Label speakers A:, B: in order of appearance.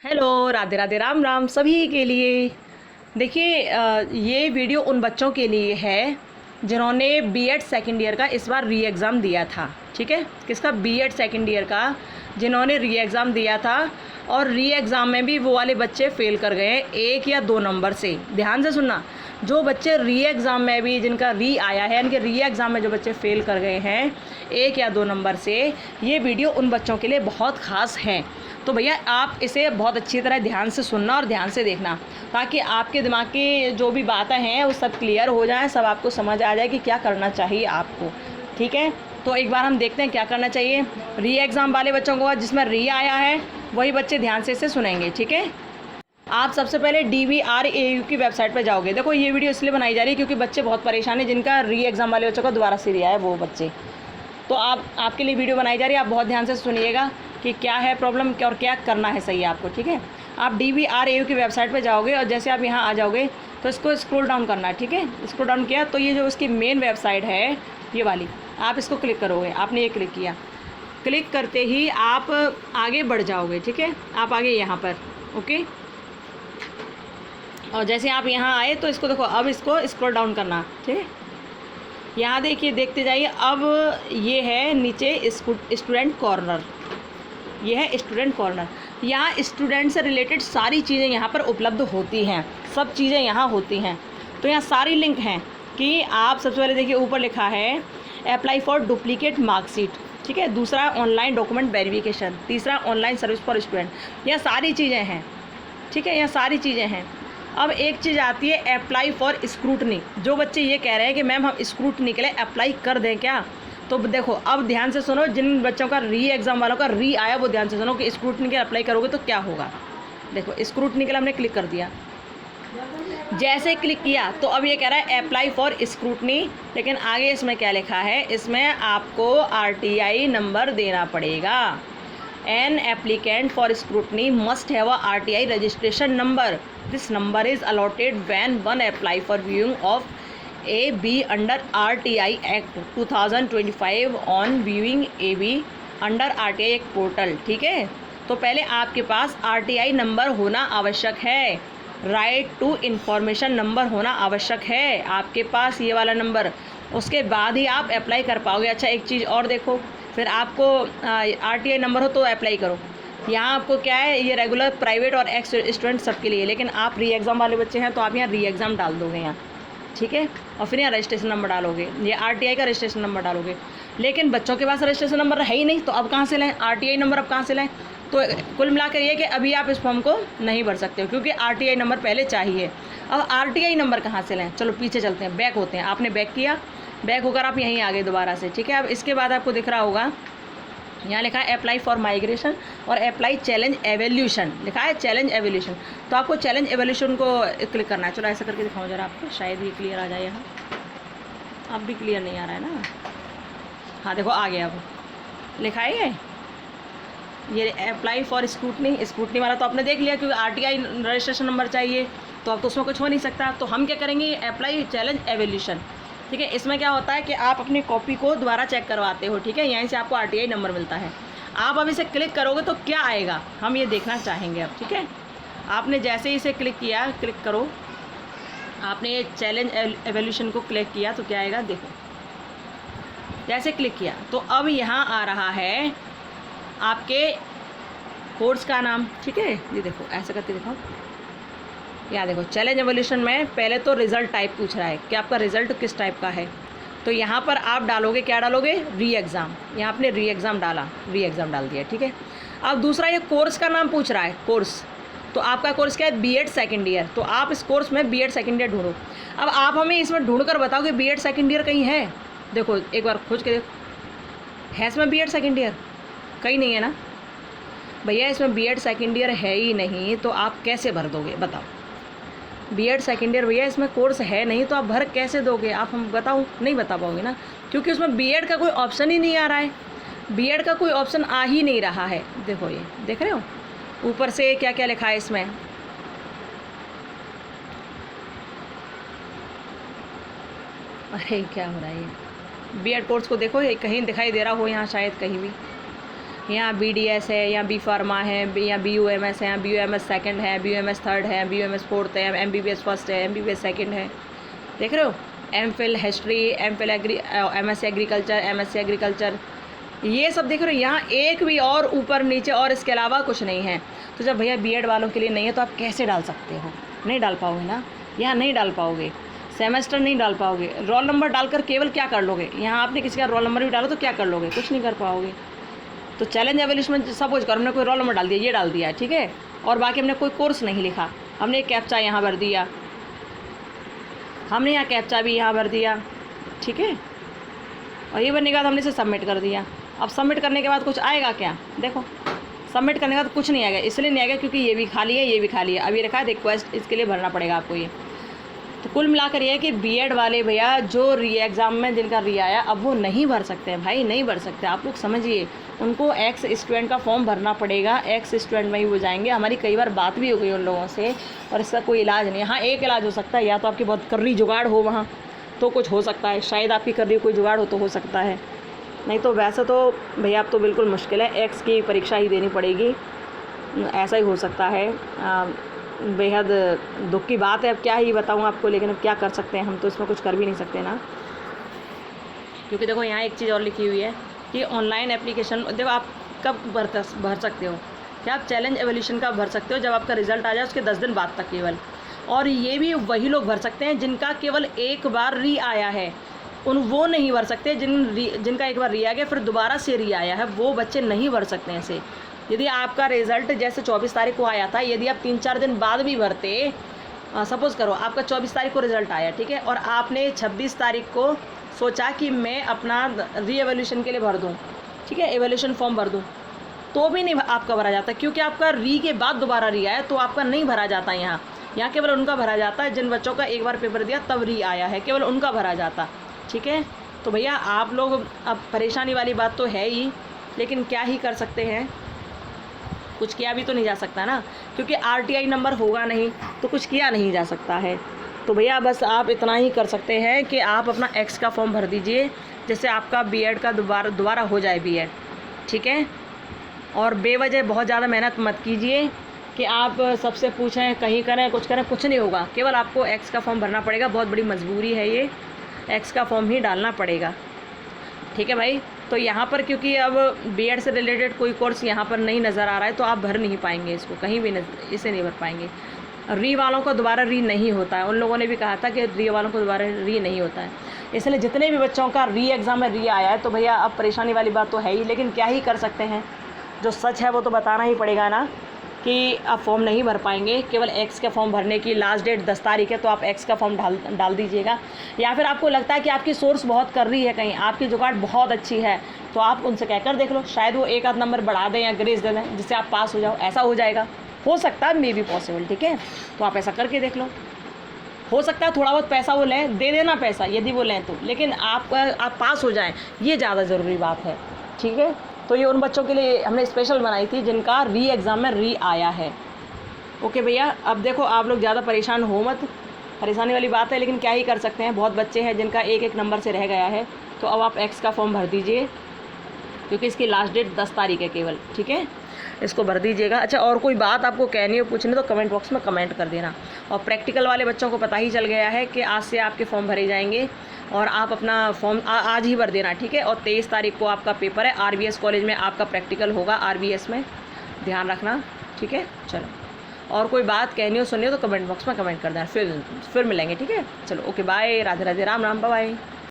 A: Hello, Radhe Radhe, Ram Ram सभी के लिए। देखिए, ये वीडियो उन बच्चों के लिए है जिन्होंने बीएड सेकेंड ईयर का इस बार री एग्ज़ाम दिया था। ठीक है, किसका? बीएड सेकेंड ईयर का, जिन्होंने री एग्ज़ाम दिया था और री एग्ज़ाम में भी वो वाले बच्चे फेल कर गए 1 या 2 नंबर से। ध्यान से सुनना, जो बच्चे री एग्ज़ाम में भी जिनका री आया है, यानी कि री एग्ज़ाम में जो बच्चे फेल कर गए हैं 1 या 2 नंबर से, ये वीडियो उन बच्चों के लिए बहुत ख़ास है। तो भैया आप इसे बहुत अच्छी तरह ध्यान से सुनना और ध्यान से देखना, ताकि आपके दिमाग की जो भी बातें हैं वो सब क्लियर हो जाएं, सब आपको समझ आ जाए कि क्या करना चाहिए आपको। ठीक है, तो एक बार हम देखते हैं क्या करना चाहिए। री एग्ज़ाम वाले बच्चों को जिसमें री आया है वही बच्चे ध्यान से इसे सुनेंगे। ठीक है, आप सबसे पहले DVRAU की वेबसाइट पर जाओगे। देखो, ये वीडियो इसलिए बनाई जा रही है क्योंकि बच्चे बहुत परेशान हैं जिनका री एग्ज़ाम वाले बच्चों को दोबारा से री आया है, वो बच्चे। तो आपके लिए वीडियो बनाई जा रही है, आप बहुत ध्यान से सुनिएगा कि क्या है प्रॉब्लम और क्या करना है सही आपको। ठीक है, आप DVRAU की वेबसाइट पे जाओगे और जैसे आप यहाँ आ जाओगे तो इसको स्क्रॉल डाउन करना है। ठीक है, स्क्रॉल डाउन किया तो ये जो उसकी मेन वेबसाइट है ये वाली, आप इसको क्लिक करोगे। आपने ये क्लिक किया, क्लिक करते ही आप आगे बढ़ जाओगे। ठीक है, आप आगे यहाँ पर, ओके। और जैसे आप यहाँ आए तो इसको देखो, अब इसको स्क्रॉल डाउन करना। ठीक है, यहाँ देखिए, देखते जाइए। अब ये है नीचे स्टूडेंट कॉर्नर, ये है स्टूडेंट कॉर्नर। यहाँ स्टूडेंट से रिलेटेड सारी चीज़ें यहाँ पर उपलब्ध होती हैं, सब चीज़ें यहाँ होती हैं। तो यहाँ सारी लिंक हैं कि आप सबसे पहले देखिए, ऊपर लिखा है अप्लाई फॉर डुप्लीकेट मार्कशीट। ठीक है, दूसरा ऑनलाइन डॉक्यूमेंट वेरिफिकेशन, तीसरा ऑनलाइन सर्विस फॉर स्टूडेंट। यहाँ सारी चीज़ें हैं। ठीक है, यहाँ सारी चीज़ें हैं। अब एक चीज़ आती है अप्लाई फॉर स्क्रूटनी। जो बच्चे ये कह रहे हैं कि मैम हम स्क्रूटनी के लिए अप्लाई कर दें क्या, तो देखो अब ध्यान से सुनो। जिन बच्चों का री एग्ज़ाम वालों का री आया वो ध्यान से सुनो कि स्क्रूटनी के अप्लाई करोगे तो क्या होगा। देखो, स्क्रूटनी के लिए हमने क्लिक कर दिया। जैसे क्लिक किया तो अब ये कह रहा है अप्लाई फॉर स्क्रूटनी, लेकिन आगे इसमें क्या लिखा है, इसमें आपको RTI नंबर देना पड़ेगा। An applicant for scrutiny must have a RTI registration number. This number is allotted when one apply for viewing of AB under RTI act 2025 on viewing AB under RTI act portal. ठीक है, तो पहले आपके पास RTI number होना आवश्यक है, right to information number होना आवश्यक है आपके पास, ये वाला नंबर। उसके बाद ही आप अप्लाई कर पाओगे। अच्छा, एक चीज़ और देखो, फिर आपको RTI नंबर हो तो अप्लाई करो। यहाँ आपको क्या है, ये रेगुलर, प्राइवेट और एक्स स्टूडेंट सबके लिए, लेकिन आप री एग्ज़ाम वाले बच्चे हैं तो आप यहाँ री एग्ज़ाम डाल दोगे यहाँ। ठीक है, और फिर यहाँ रजिस्ट्रेशन नंबर डालोगे, ये RTI का रजिस्ट्रेशन नंबर डालोगे। लेकिन बच्चों के पास रजिस्ट्रेशन नंबर है ही नहीं, तो अब कहाँ से लें RTI नंबर, अब कहाँ से लें? तो कुल मिलाकर ये कि अभी आप इस फॉर्म को नहीं भर सकते हो क्योंकि RTI नंबर पहले चाहिए। अब RTI नंबर कहाँ से लें? चलो पीछे चलते हैं, बैक होते हैं। आपने बैक किया, बैक होकर आप यहीं आ गए दोबारा से। ठीक है, अब इसके बाद आपको दिख रहा होगा यहाँ लिखा है अप्लाई फॉर माइग्रेशन और अप्लाई चैलेंज एवोल्यूशन, लिखा है चैलेंज एवोल्यूशन। तो आपको चैलेंज एवोल्यूशन को क्लिक करना है। चलो ऐसा करके दिखाऊँ जरा आपको, शायद ये क्लियर आ जाए। यहाँ अब भी क्लियर नहीं आ रहा है ना? हाँ देखो, आ गया। अब लिखा है ये अप्लाई फॉर स्क्रूटनी। स्क्रूटनी वाला तो आपने देख लिया क्योंकि RTI रजिस्ट्रेशन नंबर चाहिए, तो अब तो उसमें कुछ हो नहीं सकता। तो हम क्या करेंगे, अप्लाई चैलेंज एवोल्यूशन। ठीक है, इसमें क्या होता है कि आप अपनी कॉपी को दोबारा चेक करवाते हो। ठीक है, यहीं से आपको RTI नंबर मिलता है। आप अब इसे क्लिक करोगे तो क्या आएगा, हम ये देखना चाहेंगे अब। ठीक है, आपने जैसे ही इसे क्लिक किया, क्लिक करो, आपने ये चैलेंज एवोल्यूशन को क्लिक किया तो क्या आएगा, देखो। जैसे क्लिक किया तो अब यहाँ आ रहा है आपके कोर्स का नाम। ठीक है, ये देखो, ऐसा करके दिखाओ। यहाँ देखो, चैलेंज एवोल्यूशन में पहले तो रिज़ल्ट टाइप पूछ रहा है कि आपका रिज़ल्ट किस टाइप का है। तो यहाँ पर आप डालोगे, क्या डालोगे, री एग्ज़ाम। यहाँ आपने री एग्ज़ाम डाला, री एग्ज़ाम डाल दिया। ठीक है, अब दूसरा ये कोर्स का नाम पूछ रहा है, कोर्स। तो आपका कोर्स क्या है, बीएड सेकेंड ईयर। तो आप इस कोर्स में बीएड सेकेंड ईयर ढूंढो। अब आप हमें इसमें ढूंढ कर बताओ कि बीएड सेकेंड ईयर कहीं है। देखो एक बार खोज के देखो, है इसमें बीएड सेकेंड ईयर? कहीं नहीं है ना भैया, इसमें बीएड सेकेंड ईयर है ही नहीं, तो आप कैसे भर दोगे बताओ? बीएड सेकेंड ईयर भैया इसमें कोर्स है नहीं, तो आप भर कैसे दोगे? आप हम बताओ, नहीं बता पाओगे ना, क्योंकि उसमें बीएड का कोई ऑप्शन ही नहीं आ रहा है। बीएड का कोई ऑप्शन आ ही नहीं रहा है। देखो, ये देख रहे हो ऊपर से क्या क्या लिखा है इसमें। अरे क्या हो रहा है, ये बीएड कोर्स को देखो, ये कहीं दिखाई दे रहा हो यहाँ, शायद कहीं भी। यहाँ BDS है, यहाँ B फार्मा है, यहाँ BUMS है, यहाँ BUMS सेकंड है, BUMS थर्ड है, BUMS फोर्थ है, MBBS फर्स्ट है, MBBS सेकंड है। देख रहे हो, MPhil history, MPhil MSc agriculture, MSc agriculture, ये सब देख रहे हो। यहाँ एक भी और ऊपर नीचे और इसके अलावा कुछ नहीं है। तो जब भैया B.Ed वालों के लिए नहीं है तो आप कैसे डाल सकते हो? नहीं डाल पाओगे ना, यहाँ नहीं डाल पाओगे, सेमेस्टर नहीं डाल पाओगे, रोल नंबर डालकर केवल क्या कर लोगे? यहाँ आपने किसी का रोल नंबर भी डाला तो क्या कर लोगे? कुछ नहीं कर पाओगे। तो चैलेंज एवोल्यूशन में सपोज करो हमने कोई रोल नंबर डाल दिया, ये डाल दिया, ठीक है, और बाकी हमने कोई कोर्स नहीं लिखा, हमने एक कैप्चा यहाँ भर दिया, हमने यहाँ कैप्चा भी यहाँ भर दिया, ठीक है, और ये बनने के बाद हमने इसे सबमिट कर दिया। अब सबमिट करने के बाद कुछ आएगा क्या? देखो, सबमिट करने के बाद कुछ नहीं आएगा। इसलिए नहीं आएगा क्योंकि ये भी खाली है, ये भी खाली है। अब ये रखा है रिक्वेस्ट, इसके लिए भरना पड़ेगा आपको ये। तो कुल मिलाकर ये है कि B.Ed वाले भैया जो री एग्ज़ाम में जिनका री आया, अब वो नहीं भर सकते हैं भाई, नहीं भर सकते। आप लोग समझिए, उनको एक्स स्टूडेंट का फॉर्म भरना पड़ेगा, एक्स स्टूडेंट में ही वो जाएंगे। हमारी कई बार बात भी हो गई उन लोगों से, और इसका कोई इलाज नहीं। हाँ, एक इलाज हो सकता है, या तो आपकी बहुत कर्री जुगाड़ हो वहाँ, तो कुछ हो सकता है, शायद आपकी कर्री कोई जुगाड़ हो तो हो सकता है, नहीं तो वैसे तो भैया अब तो बिल्कुल मुश्किल है, एक्स की परीक्षा ही देनी पड़ेगी, ऐसा ही हो सकता है। बेहद दुख की बात है, अब क्या ही बताऊँ आपको, लेकिन अब क्या कर सकते हैं, हम तो इसमें कुछ कर भी नहीं सकते ना। क्योंकि देखो यहाँ एक चीज़ और लिखी हुई है कि ऑनलाइन एप्लीकेशन, देखो आप कब भर सकते हो, क्या आप चैलेंज एवोल्यूशन का भर सकते हो जब आपका रिज़ल्ट आ जाए उसके 10 दिन बाद तक केवल। और ये भी वही लोग भर सकते हैं जिनका केवल एक बार री आया है, वो नहीं भर सकते। जिनका एक बार री आ गया फिर दोबारा से री आया है, वो बच्चे नहीं भर सकते हैं इसे। यदि आपका रिज़ल्ट जैसे 24 तारीख को आया था, यदि आप 3-4 दिन बाद भी भरते, सपोज़ करो आपका 24 तारीख को रिज़ल्ट आया, ठीक है, और आपने 26 तारीख को सोचा कि मैं अपना री एवोल्यूशन के लिए भर दूँ, ठीक है, एवोल्यूशन फॉर्म भर दूँ, तो भी नहीं आपका भरा जाता, क्योंकि आपका री के बाद दोबारा री आया, तो आपका नहीं भरा जाता। यहाँ केवल उनका भरा जाता है जिन बच्चों का एक बार पेपर दिया तब री आया है, केवल उनका भरा जाता, ठीक है। तो भैया आप लोग, अब परेशानी वाली बात तो है ही, लेकिन क्या ही कर सकते हैं, कुछ किया भी तो नहीं जा सकता ना, क्योंकि RTI नंबर होगा नहीं तो कुछ किया नहीं जा सकता है। तो भैया बस आप इतना ही कर सकते हैं कि आप अपना एक्स का फॉर्म भर दीजिए, जैसे आपका B.Ed का दोबारा हो जाए B.Ed, ठीक है। और बेवजह बहुत ज़्यादा मेहनत मत कीजिए कि आप सबसे पूछें, कहीं करें, कुछ करें, कुछ नहीं होगा। केवल आपको एक्स का फॉर्म भरना पड़ेगा, बहुत बड़ी मजबूरी है ये, एक्स का फॉर्म ही डालना पड़ेगा, ठीक है भाई। तो यहाँ पर क्योंकि अब B.Ed से रिलेटेड कोई कोर्स यहाँ पर नहीं नज़र आ रहा है, तो आप भर नहीं पाएंगे इसको, कहीं भी इसे नहीं भर पाएंगे। री वालों को दोबारा री नहीं होता है, उन लोगों ने भी कहा था कि री वालों को दोबारा री नहीं होता है। इसलिए जितने भी बच्चों का री एग्ज़ाम में री आया है, तो भैया अब परेशानी वाली बात तो है ही, लेकिन क्या ही कर सकते हैं, जो सच है वो तो बताना ही पड़ेगा ना, कि आप फॉर्म नहीं भर पाएंगे। केवल एक्स का फॉर्म भरने की लास्ट डेट 10 तारीख है, तो आप एक्स का फॉर्म डाल दीजिएगा। या फिर आपको लगता है कि आपकी सोर्स बहुत कर रही है, कहीं आपकी जुगाड़ बहुत अच्छी है, तो आप उनसे कहकर देख लो, शायद वो एक आध नंबर बढ़ा दें या ग्रेस दे दें, जिससे आप पास हो जाओ। ऐसा हो जाएगा, हो सकता है, मे बी पॉसिबल, ठीक है। तो आप ऐसा करके देख लो, हो सकता है थोड़ा बहुत पैसा वो लें, दे देना पैसा यदि वो लें तो, लेकिन आप पास हो जाएं, ये ज़्यादा ज़रूरी बात है, ठीक है। तो ये उन बच्चों के लिए हमने स्पेशल बनाई थी जिनका री एग्ज़ाम में री आया है। ओके भैया, अब देखो आप लोग ज़्यादा परेशान हो मत, परेशानी वाली बात है, लेकिन क्या ही कर सकते हैं, बहुत बच्चे हैं जिनका एक नंबर से रह गया है। तो अब आप एक्स का फॉर्म भर दीजिए, क्योंकि इसकी लास्ट डेट 10 तारीख है केवल, ठीक है, इसको भर दीजिएगा। अच्छा, और कोई बात आपको कहनी हो, पूछनी, तो कमेंट बॉक्स में कमेंट कर देना। और प्रैक्टिकल वाले बच्चों को पता ही चल गया है कि आज से आपके फॉर्म भरे जाएंगे, और आप अपना फॉर्म आज ही भर देना, ठीक है। और 23 तारीख को आपका पेपर है, RVS कॉलेज में आपका प्रैक्टिकल होगा, RVS में, ध्यान रखना, ठीक है। चलो, और कोई बात कहनी हो, सुननी हो, तो कमेंट बॉक्स में कमेंट कर देना, फिर मिलेंगे, ठीक है। चलो, okay, bye, Radhe Radhe, Ram Ram, bye.